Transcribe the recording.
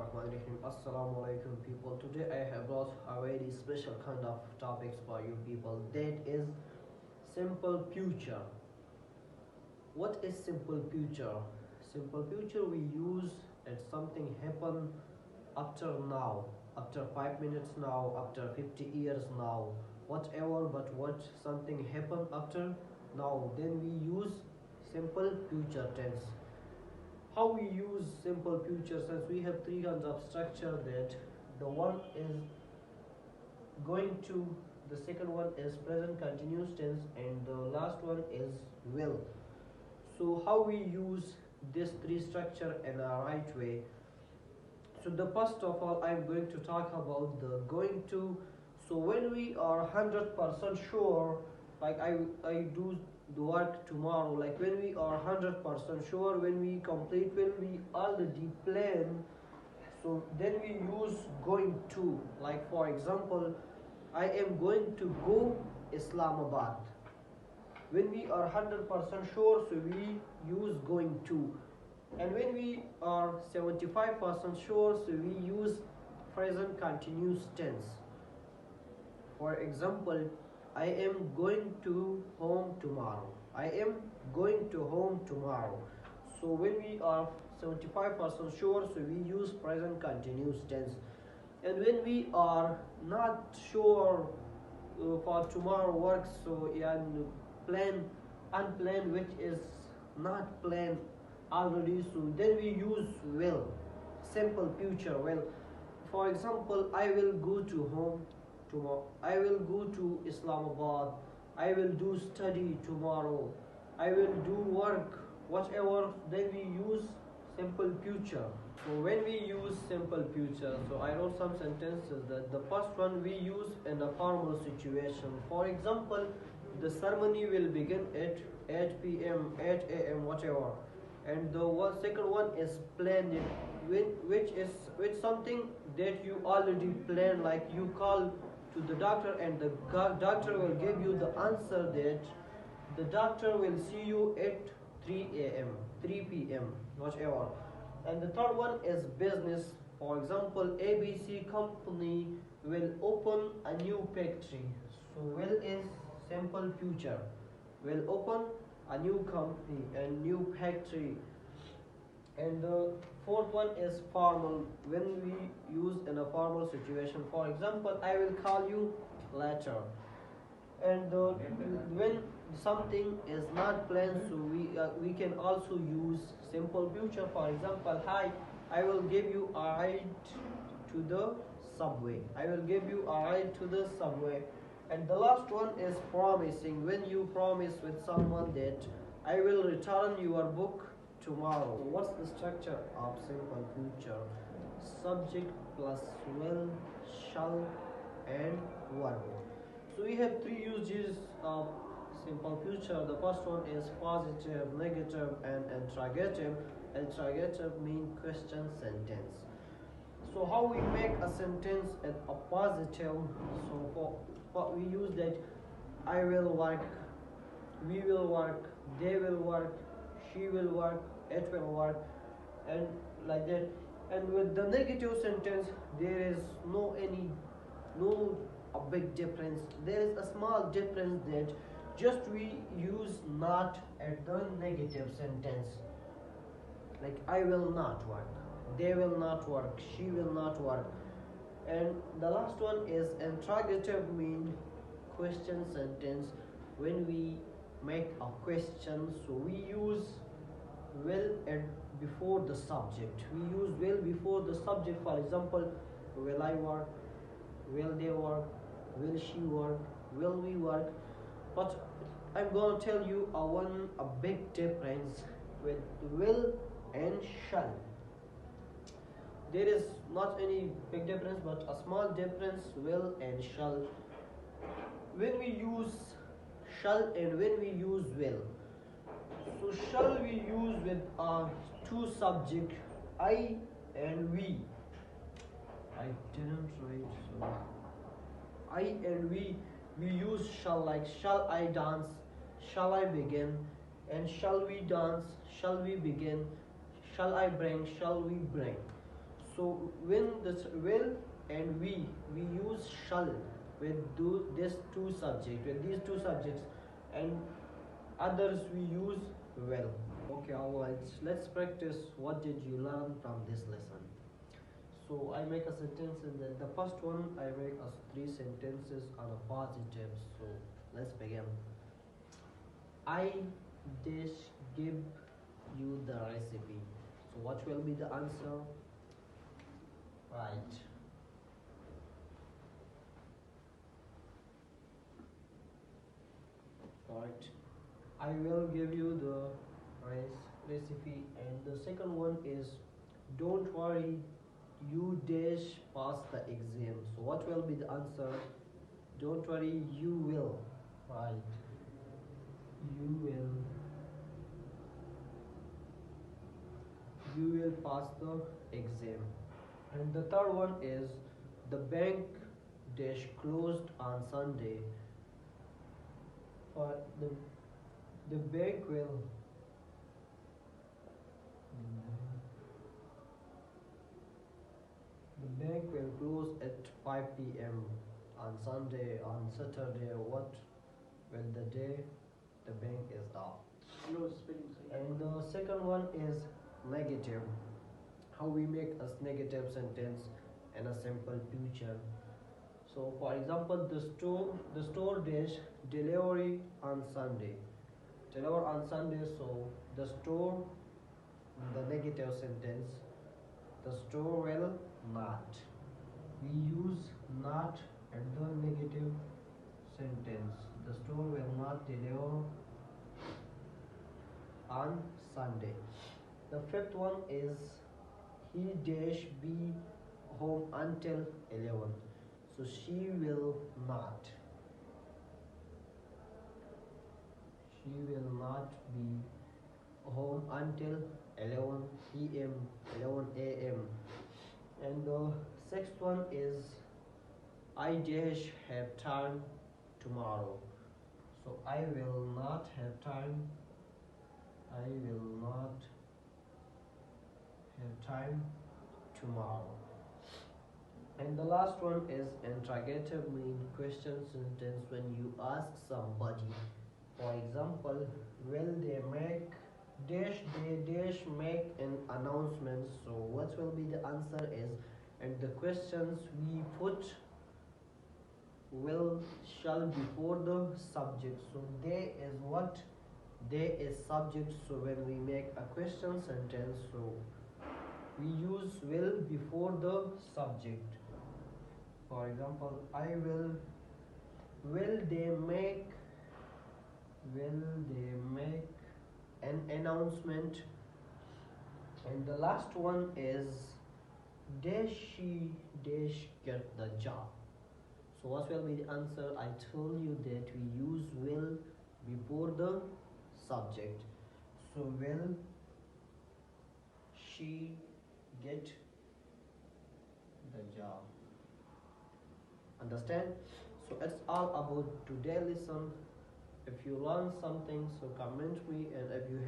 Bismillahirrahmanirrahim. Assalamu alaikum people. Today I have brought a very special kind of topics for you people. That is simple future. What is simple future? Simple future we use that something happen after now, after 5 minutes now, after 50 years now, whatever, but what something happen after now, then we use simple future tense. How we use simple future, since we have three kinds of structure, that the one is going to, the second one is present continuous tense, and the last one is will. So how we use this three structure in a right way? So the first of all, I'm going to talk about the going to. So when we are 100% sure, like I do the work tomorrow, like when we are 100% sure, when we complete, when we already plan, so then we use going to. Like for example, I am going to go Islamabad. When we are 100% sure, so we use going to. And when we are 75% sure, so we use present continuous tense. For example, I am going to home tomorrow. I am going to home tomorrow. So when we are 75% sure, so we use present continuous tense. And when we are not sure for tomorrow work, so plan unplanned, which is not planned already, so then we use will, simple future will. For example, I will go to home tomorrow. I will go to Islamabad. I will do study tomorrow. I will do work, whatever. Then we use simple future. So when we use simple future, so I wrote some sentences that the first one we use in a formal situation. For example, the ceremony will begin at 8 p.m., 8 a.m., whatever. And the second one is planned, which something that you already plan, like you call to the doctor and the doctor will give you the answer that the doctor will see you at 3 a.m., 3 p.m., whatever. And the third one is business. For example, ABC company will open a new factory. So will is simple future. Will open a new company and new factory. And the fourth one is formal, when we use in a formal situation. For example, I will call you later. And when something is not planned, so we can also use simple future. For example, hi, I will give you a ride to the subway. I will give you a ride to the subway. And the last one is promising, when you promise with someone that I will return your book tomorrow. What's the structure of simple future? Subject plus will, shall, and verb. So we have three uses of simple future. The first one is positive, negative, and interrogative. Interrogative means question sentence. So how we make a sentence at a positive? So for we use that I will work, we will work, they will work, she will work, it will work, and like that. And with the negative sentence, there is no a big difference. There is a small difference, that just we use not at the negative sentence. Like I will not work, they will not work, she will not work. And the last one is interrogative, mean question sentence. When we make a question, so we use will and before the subject. We use will before the subject. For example, will I work, will they work, will she work, will we work. But I'm going to tell you a big difference with will and shall. There is not any big difference, but a small difference, will and shall. When we use shall and when we use will, so shall we use with two subject, I and we. I didn't write, so I and we use shall, like shall I dance, shall I begin, and shall we dance, shall we begin, shall I bring, shall we bring. So when this will and we use shall with these two subjects, with these two subjects, and others we use will. Okay, alright, let's practice. What did you learn from this lesson? So I make a sentence, and then the first one I make as three sentences are the positives. So let's begin. I dish give you the recipe. So what will be the answer? Right. Right. I will give you the recipe. And the second one is, don't worry, you dash pass the exam. So what will be the answer? Don't worry, you will. Right. You will. You will pass the exam. And the third one is, the bank dash closed on Sunday. The bank will. The bank will close at 5 p.m. on Sunday, on Saturday, what when the day the bank is off. And the second one is negative. How we make a negative sentence in a simple future. So for example, the store dash delivery on Sunday. Deliver on Sunday, so the store, the negative sentence, the store will not. We use not at the negative sentence. The store will not deliver on Sunday. The fifth one is, he dash be home until 11. So she will not. She will not be home until 11 p.m. 11 a.m. And the sixth one is, I dash have time tomorrow. So I will not have time. I will not have time tomorrow. And the last one is interrogative, mean question sentence when you ask somebody. For example, will they make dash they dash make an announcement. So what will be the answer is, and the questions we put will shall before the subject. So they is what? They is subject. So when we make a question sentence, so we use will before the subject. For example, I will. Will they make an announcement? And the last one is, dash she dash get the job. So what will be the answer? I told you that we use will before the subject. So will she get the job? Understand? So it's all about today's lesson. If you learn something, so comment me, and if you have